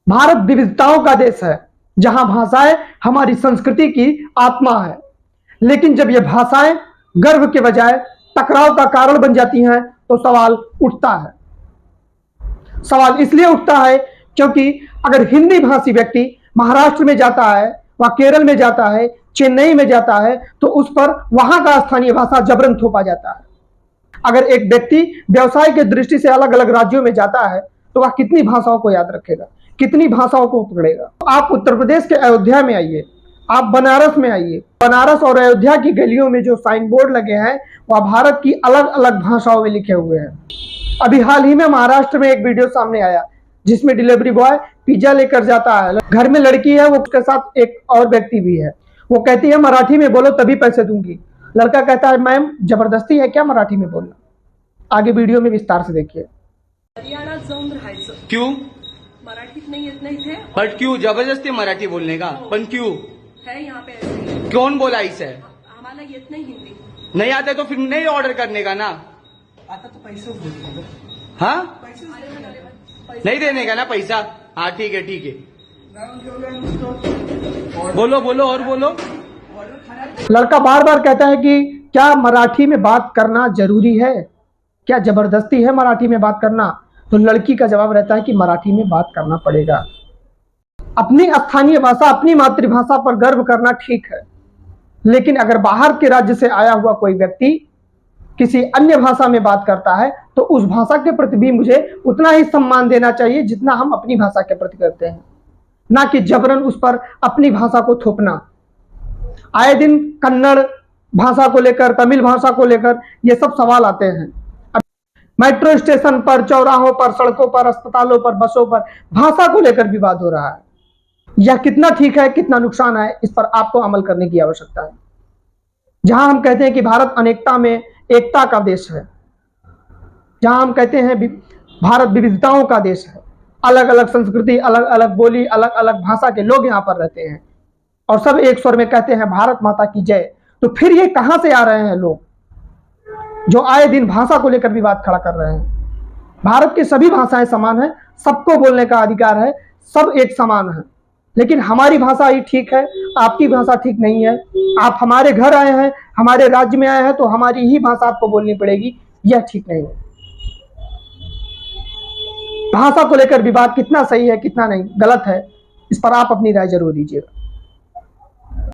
भारत विविधताओं का देश है, जहां भाषाएं हमारी संस्कृति की आत्मा है। लेकिन जब ये भाषाएं गर्व के बजाय टकराव का कारण बन जाती हैं तो सवाल उठता है। सवाल इसलिए उठता है क्योंकि अगर हिंदी भाषी व्यक्ति महाराष्ट्र में जाता है, वह केरल में जाता है, चेन्नई में जाता है, तो उस पर वहां का स्थानीय भाषा जबरन थोपा जाता है। अगर एक व्यक्ति व्यवसाय की दृष्टि से अलग अलग राज्यों में जाता है तो वह कितनी भाषाओं को याद रखेगा, कितनी भाषाओं को पकड़ेगा। आप उत्तर प्रदेश के अयोध्या में आइए, आप बनारस में आइए, बनारस और अयोध्या की गलियों में जो साइन बोर्ड लगे हैं वह भारत की अलग अलग भाषाओं में लिखे हुए हैं। अभी हाल ही में महाराष्ट्र में एक वीडियो सामने आया जिसमें डिलीवरी बॉय पिज्जा लेकर जाता है, घर में लड़की है, वो उसके साथ एक और व्यक्ति भी है। वो कहती है मराठी में बोलो तभी पैसे दूंगी। लड़का कहता है मैम जबरदस्ती है क्या मराठी में बोलना। आगे वीडियो में विस्तार से देखिए। हरियाणात जाऊन राहायचं क्यों? मराठीत नाही येत ना इथे, बट क्यों जबरदस्ती मराठी बोलने का? पण क्यों? है यहाँ पे ऐसे ही। कौन बोला इसे? आम्हाला येत नाही हिंदी। नहीं आते तो फिर नहीं ऑर्डर करने का ना। आता तो पैसे बोलतो हाँ, पैसे नहीं देने का ना पैसा। हाँ ठीक है ठीक है, बोलो बोलो और बोलो। लड़का बार बार कहता है कि क्या मराठी में बात करना जरूरी है, क्या जबरदस्ती है मराठी में बात करना। तो लड़की का जवाब रहता है कि मराठी में बात करना पड़ेगा। अपनी स्थानीय भाषा, अपनी मातृभाषा पर गर्व करना ठीक है, लेकिन अगर बाहर के राज्य से आया हुआ कोई व्यक्ति किसी अन्य भाषा में बात करता है तो उस भाषा के प्रति भी मुझे उतना ही सम्मान देना चाहिए जितना हम अपनी भाषा के प्रति करते हैं, ना कि जबरन उस पर अपनी भाषा को थोपना। आए दिन कन्नड़ भाषा को लेकर, तमिल भाषा को लेकर ये सब सवाल आते हैं। मेट्रो स्टेशन पर, चौराहों पर, सड़कों पर, अस्पतालों पर, बसों पर भाषा को लेकर विवाद हो रहा है। यह कितना ठीक है, कितना नुकसान है, इस पर आपको अमल करने की आवश्यकता है। जहां हम कहते हैं कि भारत अनेकता में एकता का देश है, जहां हम कहते हैं भारत विविधताओं का देश है, अलग अलग संस्कृति, अलग अलग बोली, अलग अलग भाषा के लोग यहाँ पर रहते हैं और सब एक स्वर में कहते हैं भारत माता की जय। तो फिर ये कहां से आ रहे हैं लोग जो आए दिन भाषा को लेकर विवाद खड़ा कर रहे हैं। भारत की सभी भाषाएं समान है, सबको बोलने का अधिकार है, सब एक समान है, लेकिन हमारी भाषा ही ठीक है, आपकी भाषा ठीक नहीं है। आप हमारे घर आए हैं, हमारे राज्य में आए हैं, तो हमारी ही भाषा आपको बोलनी पड़ेगी, यह ठीक नहीं है। भाषा को लेकर विवाद कितना सही है, कितना नहीं, गलत है, इस पर आप अपनी राय जरूर दीजिएगा।